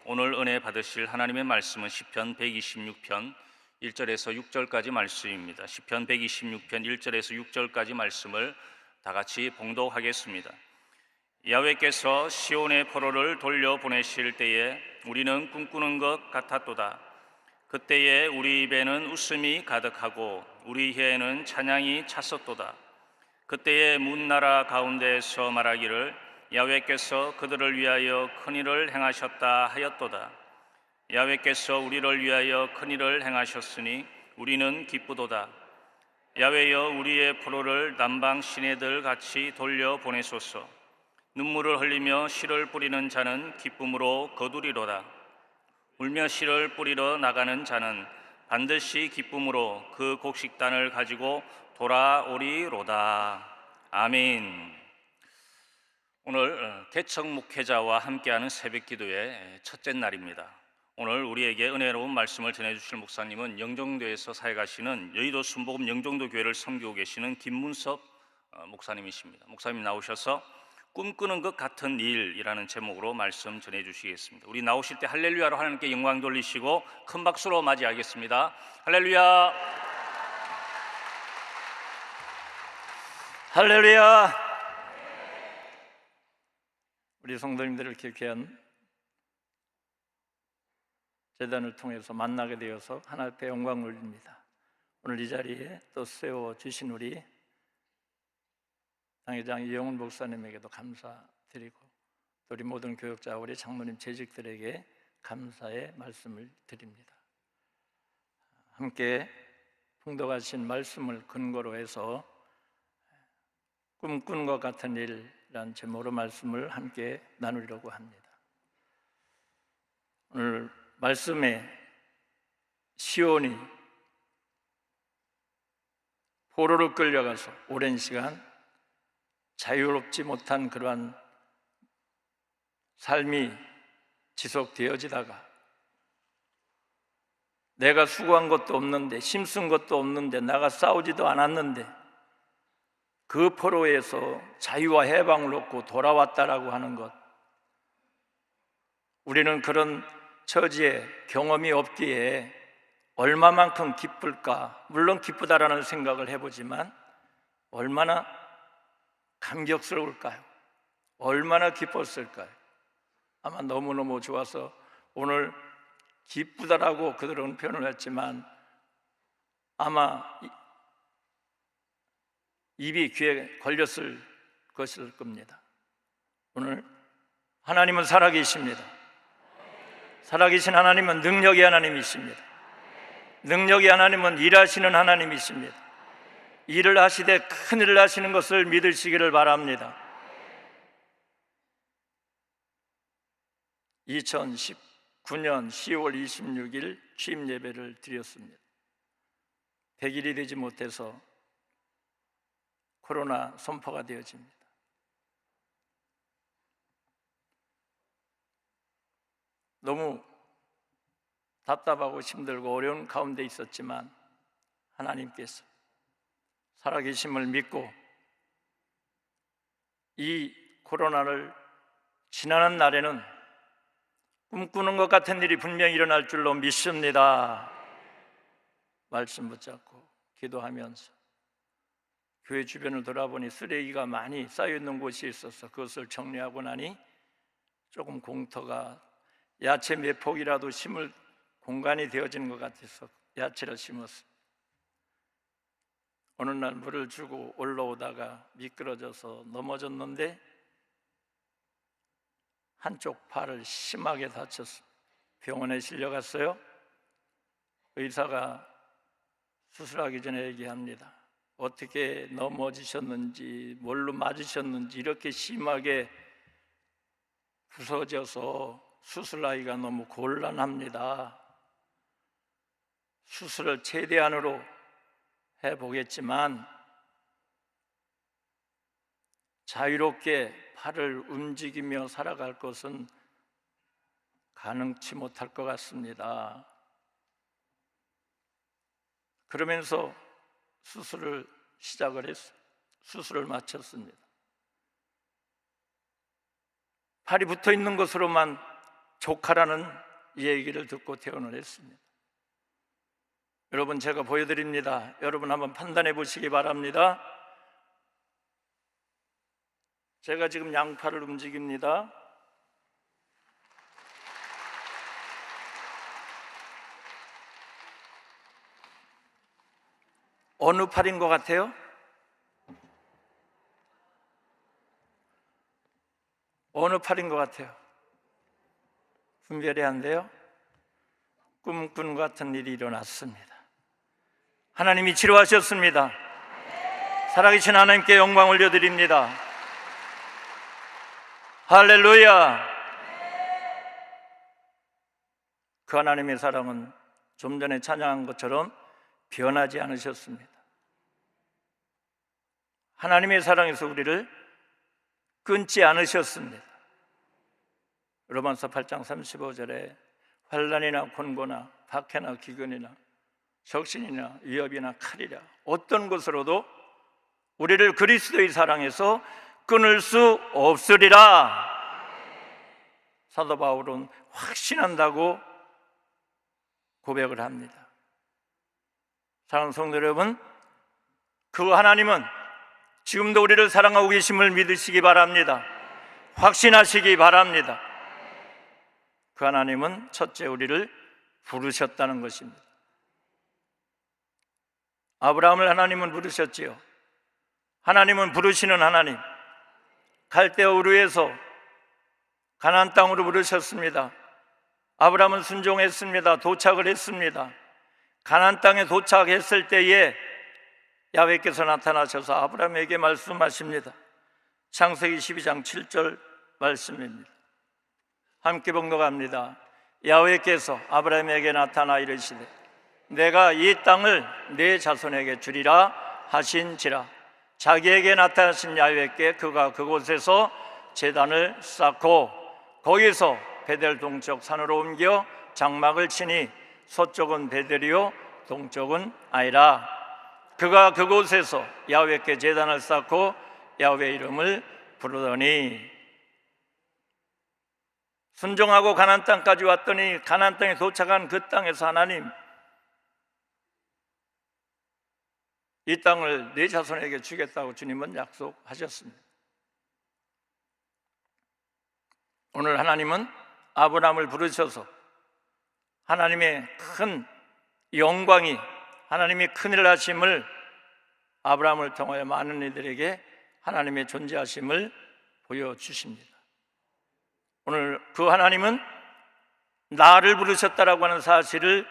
오늘 은혜 받으실 하나님의 말씀은 시편 126편 1절에서 6절까지 말씀입니다. 시편 126편 1절에서 6절까지 말씀을 다 같이 봉독하겠습니다. 야훼께서 시온의 포로를 돌려보내실 때에 우리는 꿈꾸는 것 같았도다. 그때에 우리 입에는 웃음이 가득하고 우리 혀에는 찬양이 찼었도다. 그때에 문나라 가운데에서 말하기를 야훼께서 그들을 위하여 큰일을 행하셨다 하였도다. 야훼께서 우리를 위하여 큰일을 행하셨으니 우리는 기쁘도다. 야훼여 우리의 포로를 남방 시내들 같이 돌려보내소서. 눈물을 흘리며 씨를 뿌리는 자는 기쁨으로 거두리로다. 울며 씨를 뿌리러 나가는 자는 반드시 기쁨으로 그 곡식단을 가지고 돌아오리로다. 아멘. 오늘 개척 목회자와 함께하는 새벽기도의 첫째 날입니다. 오늘 우리에게 은혜로운 말씀을 전해주실 목사님은 영종도에서 사역하시는 여의도 순복음 영종도 교회를 섬기고 계시는 김문섭 목사님이십니다. 목사님 나오셔서 꿈꾸는 것 같은 일이라는 제목으로 말씀 전해주시겠습니다. 우리 나오실 때 할렐루야로 하나님께 영광 돌리시고 큰 박수로 맞이하겠습니다. 할렐루야, 할렐루야. 우리 성도님들을 이렇게 귀한 재단을 통해서 만나게 되어서 하나님 앞에 영광 올립니다. 오늘 이 자리에 또 세워주신 우리 당회장 이영훈 목사님에게도 감사드리고 또 우리 모든 교역자, 우리 장로님 재직들에게 감사의 말씀을 드립니다. 함께 봉독하신 말씀을 근거로 해서 꿈꾸는 것 같은 일이라는 제목으로 말씀을 함께 나누려고 합니다. 오늘 말씀에 시온이 포로로 끌려가서 오랜 시간 자유롭지 못한 그러한 삶이 지속되어지다가 내가 수고한 것도 없는데 힘쓴 것도 없는데 나가 싸우지도 않았는데 그 포로에서 자유와 해방을 얻고 돌아왔다라고 하는 것, 우리는 그런 처지에 경험이 없기에 얼마만큼 기쁠까? 물론 기쁘다라는 생각을 해보지만 얼마나 감격스러울까요? 얼마나 기뻤을까요? 아마 너무너무 좋아서 오늘 기쁘다라고 그들은 표현을 했지만 아마 입이 귀에 걸렸을 것일 겁니다. 오늘 하나님은 살아계십니다. 살아계신 하나님은 능력의 하나님이십니다. 능력의 하나님은 일하시는 하나님이십니다. 일을 하시되 큰 일을 하시는 것을 믿으시기를 바랍니다. 2019년 10월 26일 취임 예배를 드렸습니다. 100일이 되지 못해서 코로나 선포가 되어집니다. 너무 답답하고 힘들고 어려운 가운데 있었지만 하나님께서 살아계심을 믿고 이 코로나를 지나는 날에는 꿈꾸는 것 같은 일이 분명히 일어날 줄로 믿습니다. 말씀 붙잡고 기도하면서 교회 주변을 돌아보니 쓰레기가 많이 쌓여있는 곳이 있어서 그것을 정리하고 나니 조금 공터가 야채 몇 폭이라도 심을 공간이 되어지는 것 같아서 야채를 심었습니다. 어느 날 물을 주고 올라오다가 미끄러져서 넘어졌는데 한쪽 팔을 심하게 다쳤습니다. 병원에 실려갔어요. 의사가 수술하기 전에 얘기합니다. 어떻게 넘어지셨는지, 뭘로 맞으셨는지 이렇게 심하게 부서져서 수술하기가 너무 곤란합니다. 수술을 최대한으로 해보겠지만 자유롭게 팔을 움직이며 살아갈 것은 가능치 못할 것 같습니다. 그러면서 수술을 시작을 했어요. 수술을 마쳤습니다. 팔이 붙어 있는 것으로만 조카라는 얘기를 듣고 퇴원을 했습니다. 여러분, 제가 보여드립니다. 여러분 한번 판단해 보시기 바랍니다. 제가 지금 양팔을 움직입니다. 어느 팔인 것 같아요? 어느 팔인 것 같아요? 분별이 안 돼요? 꿈꾼 것 같은 일이 일어났습니다. 하나님이 치료하셨습니다. 살아계신 하나님께 영광 올려드립니다. 할렐루야. 그 하나님의 사랑은 좀 전에 찬양한 것처럼 변하지 않으셨습니다. 하나님의 사랑에서 우리를 끊지 않으셨습니다. 로마서 8장 35절에 환난이나 곤고나 박해나 기근이나 적신이나 위협이나 칼이라 어떤 것으로도 우리를 그리스도의 사랑에서 끊을 수 없으리라. 사도 바울은 확신한다고 고백을 합니다. 사랑하는 성도 여러분, 그 하나님은 지금도 우리를 사랑하고 계심을 믿으시기 바랍니다. 확신하시기 바랍니다. 그 하나님은 첫째 우리를 부르셨다는 것입니다. 아브라함을 하나님은 부르셨지요. 하나님은 부르시는 하나님. 갈대아 우르에서 가나안 땅으로 부르셨습니다. 아브라함은 순종했습니다. 도착을 했습니다. 가나안 땅에 도착했을 때에 야훼께서 나타나셔서 아브라함에게 말씀하십니다. 창세기 12장 7절 말씀입니다. 함께 봉독합니다. 야훼께서 아브라함에게 나타나 이르시되 내가 이 땅을 네 자손에게 주리라 하신지라. 자기에게 나타나신 야훼께 그가 그곳에서 제단을 쌓고 거기서 베델 동쪽 산으로 옮겨 장막을 치니 서쪽은 베델이요 동쪽은 아이라. 그가 그곳에서 야훼께 제단을 쌓고 야훼 이름을 부르더니 순종하고 가나안 땅까지 왔더니 가나안 땅에 도착한 그 땅에서 하나님 이 땅을 네 자손에게 주겠다고 주님은 약속하셨습니다. 오늘 하나님은 아브라함을 부르셔서 하나님의 큰 영광이 하나님의 큰일을 하심을 아브라함을 통하여 많은 이들에게 하나님의 존재하심을 보여주십니다. 오늘 그 하나님은 나를 부르셨다라고 하는 사실을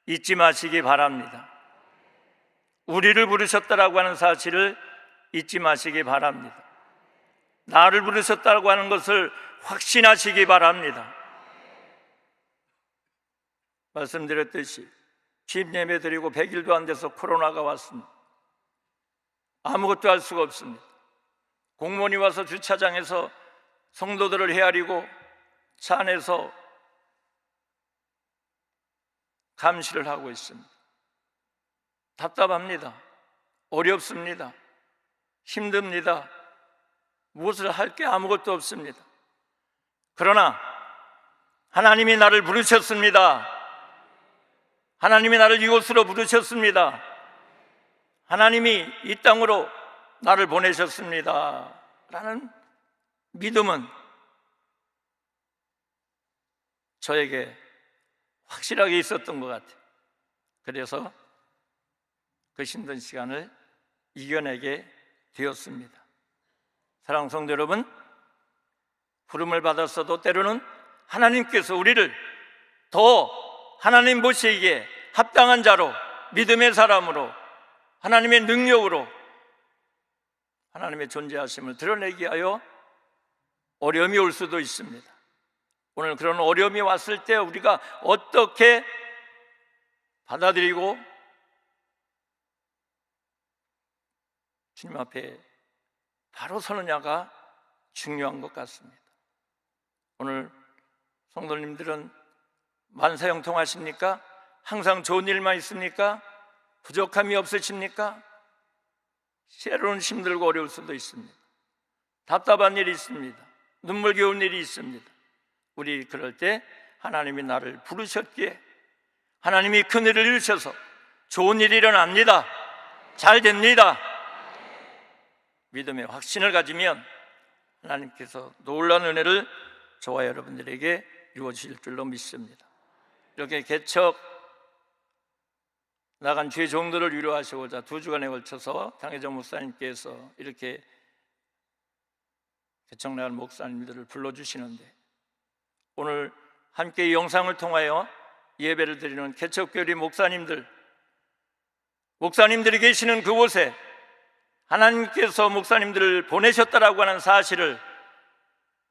잊지 마시기 바랍니다. 우리를 부르셨다라고 하는 사실을 잊지 마시기 바랍니다. 나를 부르셨다고 하는 것을 확신하시기 바랍니다. 말씀드렸듯이 집 예배 드리고 100일도 안 돼서 코로나가 왔습니다. 아무것도 할 수가 없습니다. 공무원이 와서 주차장에서 성도들을 헤아리고 차 안에서 감시를 하고 있습니다. 답답합니다. 어렵습니다. 힘듭니다. 무엇을 할 게 아무것도 없습니다. 그러나 하나님이 나를 부르셨습니다. 하나님이 나를 이곳으로 부르셨습니다. 하나님이 이 땅으로 나를 보내셨습니다 라는 믿음은 저에게 확실하게 있었던 것 같아요. 그래서 그 힘든 시간을 이겨내게 되었습니다. 사랑하는 성도 여러분, 부름을 받았어도 때로는 하나님께서 우리를 더 하나님 보시기에 합당한 자로, 믿음의 사람으로, 하나님의 능력으로 하나님의 존재하심을 드러내기 위하여 어려움이 올 수도 있습니다. 오늘 그런 어려움이 왔을 때 우리가 어떻게 받아들이고 주님 앞에 바로 서느냐가 중요한 것 같습니다. 오늘 성도님들은 만사형통하십니까? 항상 좋은 일만 있습니까? 부족함이 없으십니까? 때로는 힘들고 어려울 수도 있습니다. 답답한 일이 있습니다. 눈물겨운 일이 있습니다. 우리 그럴 때 하나님이 나를 부르셨기에 하나님이 큰일을 이루셔서 좋은 일이 일어납니다. 잘 됩니다. 믿음의 확신을 가지면 하나님께서 놀라운 은혜를 저와 여러분들에게 이루어 주실 줄로 믿습니다. 이렇게 개척 나간 주의 종들을 위로하시고자 2주간에 걸쳐서 장혜정 목사님께서 이렇게 개척 나간 목사님들을 불러주시는데, 오늘 함께 이 영상을 통하여 예배를 드리는 개척교회 목사님들이 계시는 그곳에 하나님께서 목사님들을 보내셨다라고 하는 사실을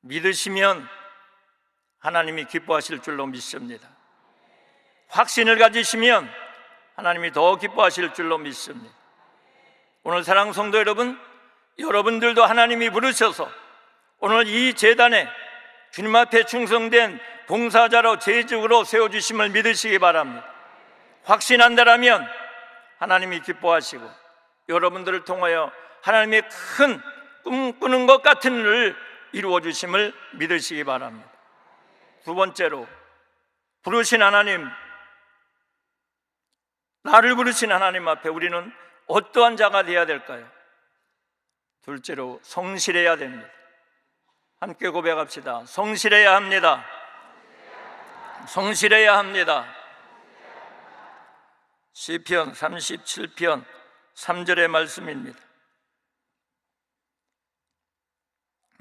믿으시면 하나님이 기뻐하실 줄로 믿습니다. 확신을 가지시면 하나님이 더 기뻐하실 줄로 믿습니다. 오늘 사랑하는 성도 여러분, 여러분들도 하나님이 부르셔서 오늘 이 제단에 주님 앞에 충성된 봉사자로 재직으로 세워주심을 믿으시기 바랍니다. 확신한다라면 하나님이 기뻐하시고 여러분들을 통하여 하나님의 큰 꿈꾸는 것 같은 일을 이루어 주심을 믿으시기 바랍니다. 두 번째로, 부르신 하나님, 나를 부르신 하나님 앞에 우리는 어떠한 자가 되어야 될까요? 둘째로, 성실해야 됩니다. 함께 고백합시다. 성실해야 합니다. 성실해야 합니다. 시편 37편 3절의 말씀입니다.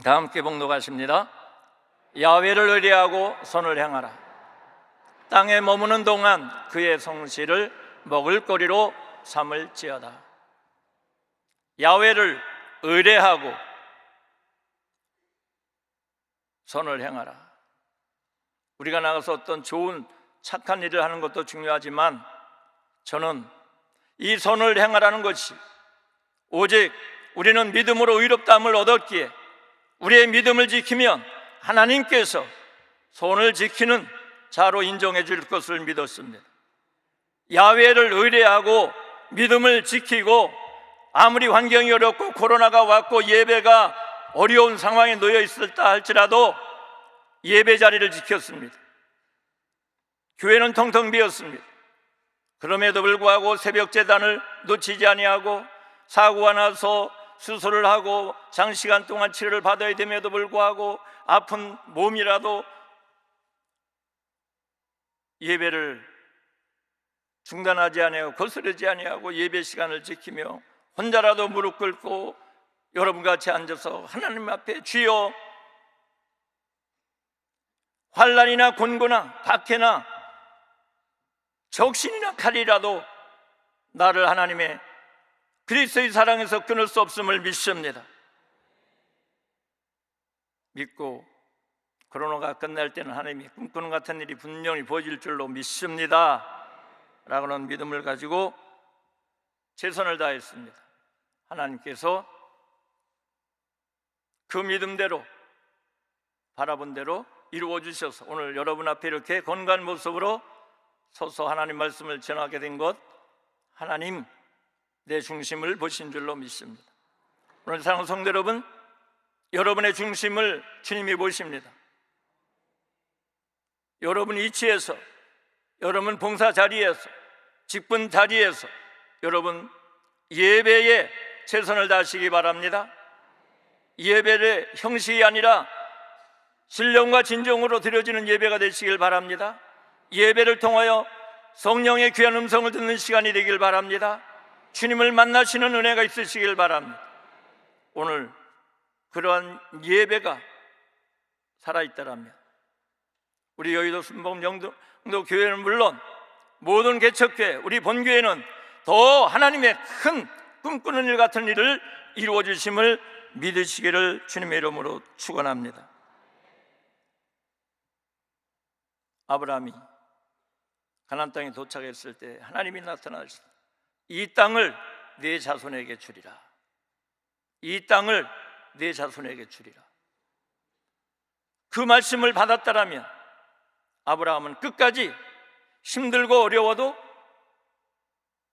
다 함께 봉독하십니다. 야훼를 의뢰하고 선을 행하라. 땅에 머무는 동안 그의 성실을 먹을거리로 삼을지어다. 야훼를 의뢰하고 선을 행하라. 우리가 나가서 어떤 좋은 착한 일을 하는 것도 중요하지만 저는 이 선을 행하라는 것이 오직 우리는 믿음으로 의롭다함을 얻었기에 우리의 믿음을 지키면 하나님께서 선을 지키는 자로 인정해 줄 것을 믿었습니다. 야훼를 의뢰하고 믿음을 지키고, 아무리 환경이 어렵고 코로나가 왔고 예배가 어려운 상황에 놓여 있었다 할지라도 예배 자리를 지켰습니다. 교회는 텅텅 비었습니다. 그럼에도 불구하고 새벽 제단을 놓치지 아니하고, 사고가 나서 수술을 하고 장시간 동안 치료를 받아야 됨에도 불구하고 아픈 몸이라도 예배를 중단하지 아니하고 거스르지 아니하고 예배 시간을 지키며 혼자라도 무릎 꿇고 여러분과 같이 앉아서 하나님 앞에 주여, 환난이나 곤고나 박해나 적신이나 칼이라도 나를 하나님의 그리스도의 사랑에서 끊을 수 없음을 믿습니다. 믿고 코로나가 끝날 때는 하나님이 꿈꾸는 같은 일이 분명히 보여질 줄로 믿습니다 라고는 믿음을 가지고 최선을 다했습니다. 하나님께서 그 믿음대로 바라본 대로 이루어 주셔서 오늘 여러분 앞에 이렇게 건강한 모습으로 서서 하나님 말씀을 전하게 된 것, 하나님 내 중심을 보신 줄로 믿습니다. 오늘 사랑하는 성도 여러분, 여러분의 중심을 주님이 보십니다. 여러분 위치에서, 여러분 봉사 자리에서, 직분 자리에서 여러분 예배에 최선을 다하시기 바랍니다. 예배의 형식이 아니라 신령과 진정으로 드려지는 예배가 되시길 바랍니다. 예배를 통하여 성령의 귀한 음성을 듣는 시간이 되길 바랍니다. 주님을 만나시는 은혜가 있으시길 바랍니다. 오늘 그러한 예배가 살아있다라면 우리 여의도 순복음 영도 교회는 물론 모든 개척교회, 우리 본교회는 더 하나님의 큰 꿈꾸는 일 같은 일을 이루어 주심을 믿으시기를 주님의 이름으로 축원합니다. 아브라함이 가나안 땅에 도착했을 때 하나님이 나타나셨습니다. 이 땅을 네 자손에게 주리라. 이 땅을 네 자손에게 주리라. 그 말씀을 받았다라면 아브라함은 끝까지 힘들고 어려워도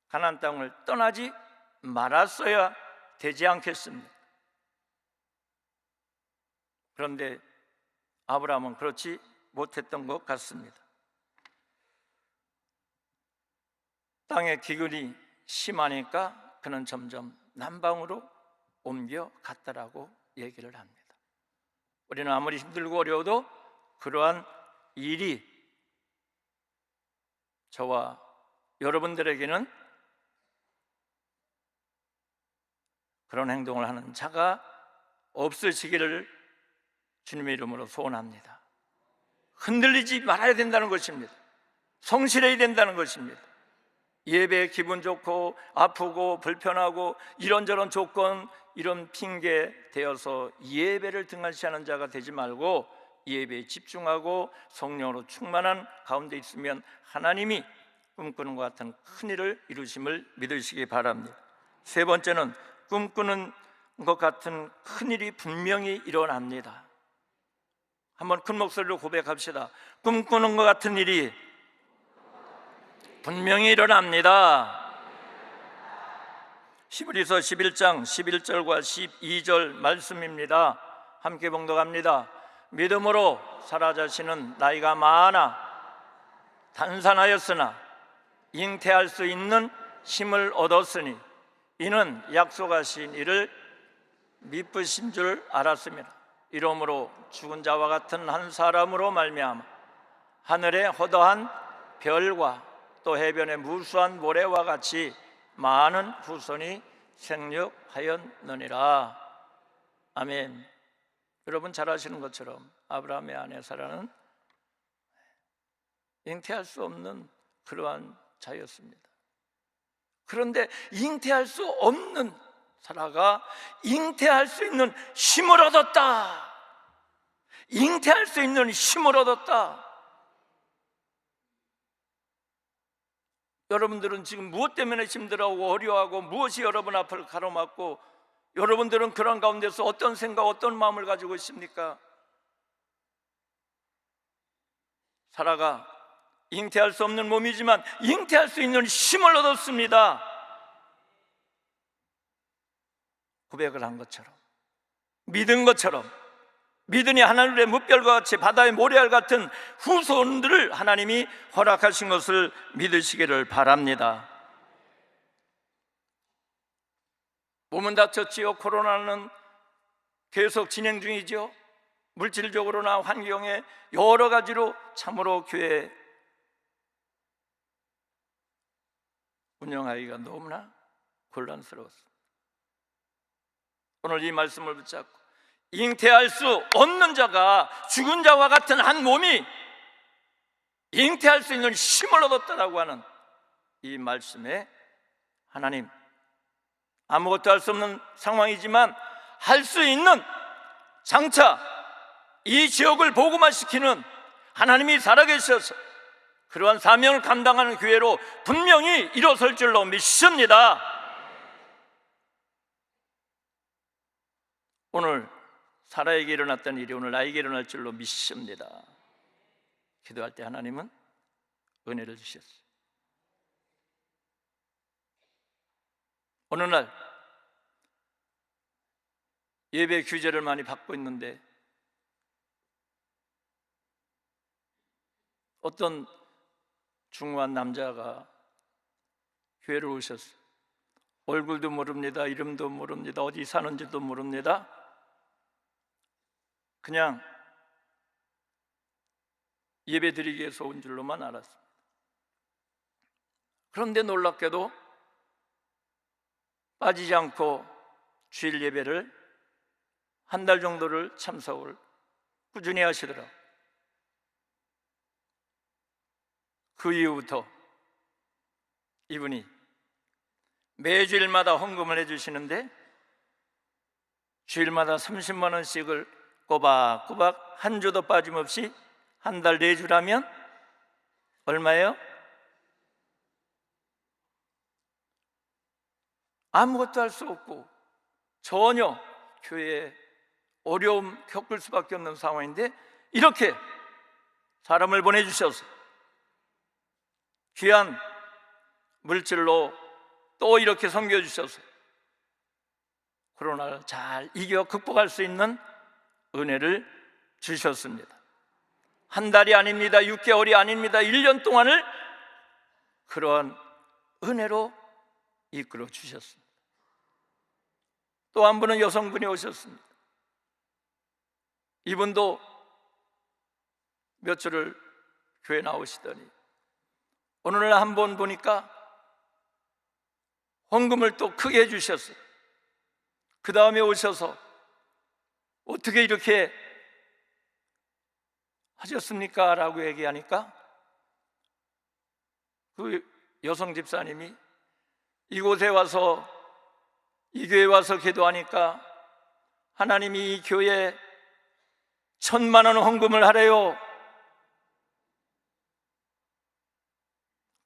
가나안 땅을 떠나지 말았어야 되지 않겠습니까? 그런데 아브라함은 그렇지 못했던 것 같습니다. 땅의 기근이 심하니까 그는 점점 남방으로 옮겨갔다라고 얘기를 합니다. 우리는 아무리 힘들고 어려워도 그러한 일이 저와 여러분들에게는 그런 행동을 하는 자가 없으시기를 주님의 이름으로 소원합니다. 흔들리지 말아야 된다는 것입니다. 성실해야 된다는 것입니다. 예배에 기분 좋고 아프고 불편하고 이런저런 조건, 이런 핑계 대어서 예배를 등한시하는 자가 되지 말고 예배에 집중하고 성령으로 충만한 가운데 있으면 하나님이 꿈꾸는 것 같은 큰 일을 이루심을 믿으시기 바랍니다. 세 번째는 꿈꾸는 것 같은 큰 일이 분명히 일어납니다. 한번 큰 목소리로 고백합시다. 꿈꾸는 것 같은 일이 분명히 일어납니다. 히브리서 11장 11절과 12절 말씀입니다. 함께 봉독합니다. 믿음으로 사라 자신은 나이가 많아 단산하였으나 잉태할 수 있는 힘을 얻었으니 이는 약속하신 이를 미쁘신 줄 알았습니다. 이러므로 죽은 자와 같은 한 사람으로 말미암아 하늘의 허다한 별과 또 해변의 무수한 모래와 같이 많은 후손이 생육하였느니라. 아멘. 여러분 잘 아시는 것처럼 아브라함의 아내 사라는 잉태할 수 없는 그러한 자였습니다. 그런데 잉태할 수 없는 사라가 잉태할 수 있는 힘을 얻었다. 잉태할 수 있는 힘을 얻었다. 여러분들은 지금 무엇 때문에 힘들어하고 어려워하고 무엇이 여러분 앞을 가로막고 여러분들은 그런 가운데서 어떤 생각, 어떤 마음을 가지고 있습니까? 사라가 잉태할 수 없는 몸이지만 잉태할 수 있는 힘을 얻었습니다. 고백을 한 것처럼, 믿은 것처럼, 믿으니 하늘의 무별과 같이 바다의 모래알 같은 후손들을 하나님이 허락하신 것을 믿으시기를 바랍니다. 몸은 다쳤지요. 코로나는 계속 진행 중이죠. 물질적으로나 환경에 여러 가지로 참으로 교회 운영하기가 너무나 곤란스러웠습니다. 오늘 이 말씀을 붙잡고 잉태할 수 없는 자가 죽은 자와 같은 한 몸이 잉태할 수 있는 힘을 얻었다라고 하는 이 말씀에 하나님, 아무것도 할 수 없는 상황이지만 할 수 있는, 장차 이 지역을 복음화시키는 하나님이 살아계셔서 그러한 사명을 감당하는 교회로 분명히 일어설 줄로 믿습니다. 오늘 사라에게 일어났던 일이 오늘 나에게 일어날 줄로 믿습니다. 기도할 때 하나님은 은혜를 주셨어요. 어느 날 예배 규제를 많이 받고 있는데 어떤 중후한 남자가 교회를 오셨어요. 얼굴도 모릅니다. 이름도 모릅니다. 어디 사는지도 모릅니다. 그냥 예배 드리기 위해서 온 줄로만 알았습니다. 그런데 놀랍게도 빠지지 않고 주일 예배를 한 달 정도를 참석을 꾸준히 하시더라고요. 그 이후부터 이분이 매주일마다 헌금을 해주시는데 주일마다 30만 원씩을 꼬박꼬박 한 주도 빠짐없이 한 달 4주라면 얼마예요? 아무것도 할 수 없고 전혀 교회에 어려움 겪을 수밖에 없는 상황인데 이렇게 사람을 보내주셔서 귀한 물질로 또 이렇게 섬겨주셔서 코로나를 잘 이겨 극복할 수 있는 은혜를 주셨습니다. 한 달이 아닙니다. 6개월이 아닙니다. 1년 동안을 그러한 은혜로 이끌어 주셨습니다. 또 한 분은 여성분이 오셨습니다. 이분도 며칠을 교회 나오시더니 어느 날 한 번 보니까 헌금을 또 크게 해주셨어요. 그 다음에 오셔서 어떻게 이렇게 하셨습니까? 라고 얘기하니까 그 여성 집사님이 이곳에 와서 이 교회에 와서 기도하니까 하나님이 이 교회에 1,000만 원 헌금을 하래요.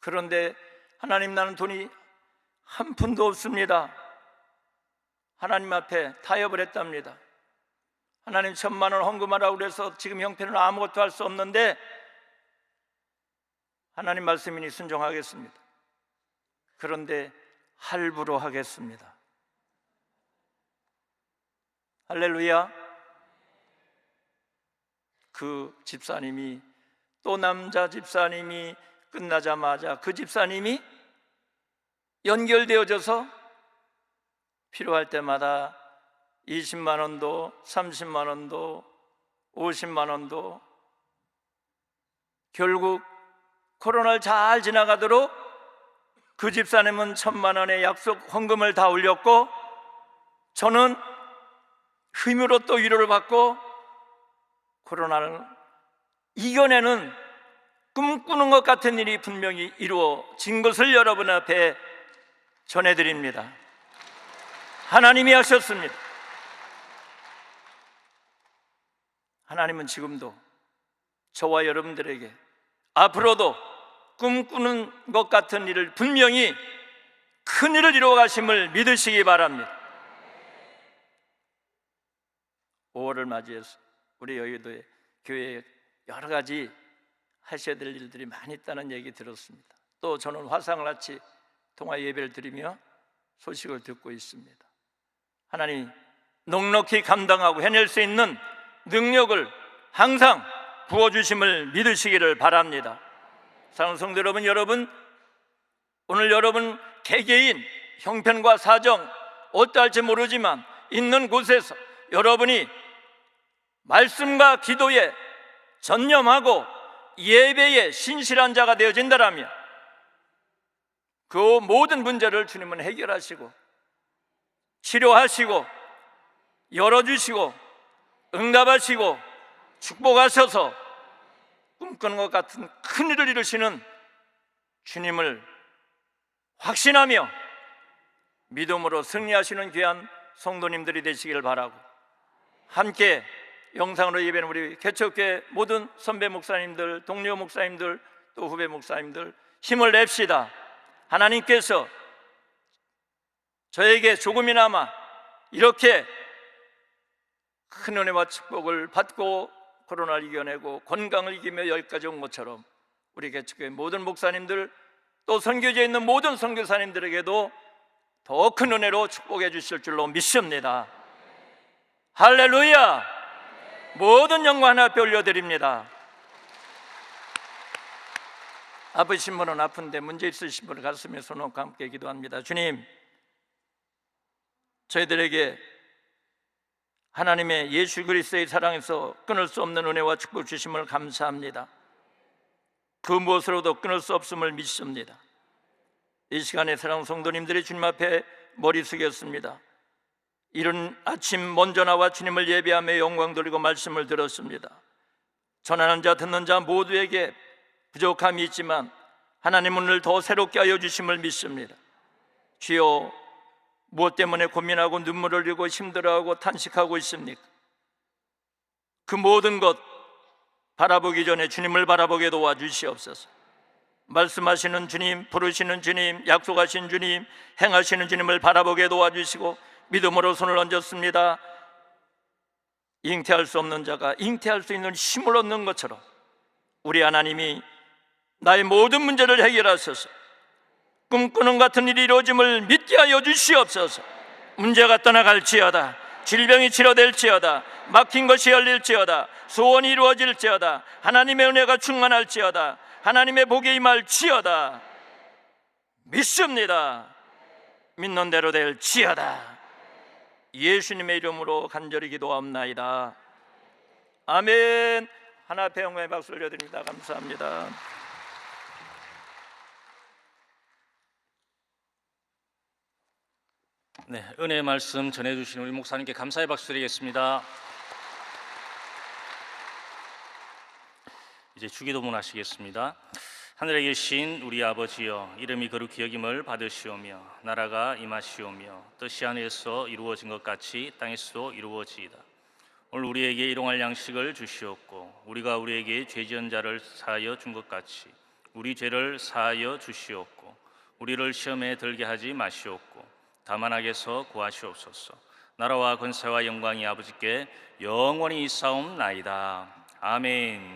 그런데 하나님, 나는 돈이 한 푼도 없습니다. 하나님 앞에 타협을 했답니다. 하나님, 1,000만 원 헌금하라고 그래서 지금 형편은 아무것도 할 수 없는데 하나님 말씀이니 순종하겠습니다. 그런데 할부로 하겠습니다. 할렐루야. 그 집사님이, 또 남자 집사님이 끝나자마자 그 집사님이 연결되어져서 필요할 때마다 20만 원도 30만 원도 50만 원도, 결국 코로나를 잘 지나가도록 그 집사님은 1,000만 원의 약속 헌금을 다 올렸고, 저는 힘으로 또 위로를 받고 코로나를 이겨내는 꿈꾸는 것 같은 일이 분명히 이루어진 것을 여러분 앞에 전해드립니다. 하나님이 하셨습니다. 하나님은 지금도 저와 여러분들에게 앞으로도 꿈꾸는 것 같은 일을 분명히 큰 일을 이루어 가심을 믿으시기 바랍니다. 5월을 맞이해서 우리 여의도의 교회에 여러 가지 하셔야 될 일들이 많이 있다는 얘기 들었습니다. 또 저는 화상을 같이 통화 예배를 드리며 소식을 듣고 있습니다. 하나님 넉넉히 감당하고 해낼 수 있는 능력을 항상 부어주심을 믿으시기를 바랍니다. 사랑하는 성도 여러분, 오늘 여러분 개개인 형편과 사정 어떠할지 모르지만 있는 곳에서 여러분이 말씀과 기도에 전념하고 예배에 신실한 자가 되어진다라면 그 모든 문제를 주님은 해결하시고 치료하시고 열어주시고 응답하시고 축복하셔서 꿈꾸는 것 같은 큰 일을 이루시는 주님을 확신하며 믿음으로 승리하시는 귀한 성도님들이 되시길 바라고, 함께 영상으로 예배는 우리 개척교회 모든 선배 목사님들, 동료 목사님들, 또 후배 목사님들 힘을 냅시다. 하나님께서 저에게 조금이나마 이렇게 큰 은혜와 축복을 받고 코로나를 이겨내고 건강을 이기며 여기까지 온 것처럼 우리 개척교회 모든 목사님들, 또 선교지에 있는 모든 선교사님들에게도 더 큰 은혜로 축복해 주실 줄로 믿습니다. 할렐루야! 모든 영광 하나 앞에 올려드립니다. 아프신 분은 아픈데 문제 있으신 분은 가슴에 손 얹고 함께 기도합니다. 주님, 저희들에게 하나님의 예수 그리스도의 사랑에서 끊을 수 없는 은혜와 축복 주심을 감사합니다. 그 무엇으로도 끊을 수 없음을 믿습니다. 이 시간에 사랑하는 성도님들이 주님 앞에 머리 숙였습니다. 이른 아침 먼저 나와 주님을 예배하며 영광 돌리고 말씀을 들었습니다. 전하는 자 듣는 자 모두에게 부족함이 있지만 하나님은 오늘 더 새롭게 하여 주심을 믿습니다. 주여, 무엇 때문에 고민하고 눈물을 흘리고 힘들어하고 탄식하고 있습니까? 그 모든 것 바라보기 전에 주님을 바라보게 도와주시옵소서. 말씀하시는 주님, 부르시는 주님, 약속하신 주님, 행하시는 주님을 바라보게 도와주시고 믿음으로 손을 얹었습니다. 잉태할 수 없는 자가 잉태할 수 있는 힘을 얻는 것처럼 우리 하나님이 나의 모든 문제를 해결하셔서 꿈꾸는 같은 일이 이루어짐을 믿게 하여 주시옵소서. 문제가 떠나갈지어다. 질병이 치료될지어다. 막힌 것이 열릴지어다. 소원이 이루어질지어다. 하나님의 은혜가 충만할지어다. 하나님의 복이 임할지어다. 믿습니다. 믿는 대로 될지어다. 예수님의 이름으로 간절히 기도하옵나이다. 아멘. 하나 앞에 영광의 박수를 올려드립니다. 감사합니다. 네, 은혜의 말씀 전해주신 우리 목사님께 감사의 박수 드리겠습니다. 이제 주기도문 하시겠습니다. 하늘에 계신 우리 아버지여, 이름이 거룩히 여김을 받으시오며 나라가 임하시오며 뜻이 하늘에서 이루어진 것 같이 땅에서도 이루어지이다. 오늘 우리에게 일용할 양식을 주시옵고 우리가 우리에게 죄 지은 자를 사하여 준 것 같이 우리 죄를 사하여 주시옵고 우리를 시험에 들게 하지 마시옵고 다만 악에서 구하시옵소서. 나라와 권세와 영광이 아버지께 영원히 있사옵나이다. 아멘.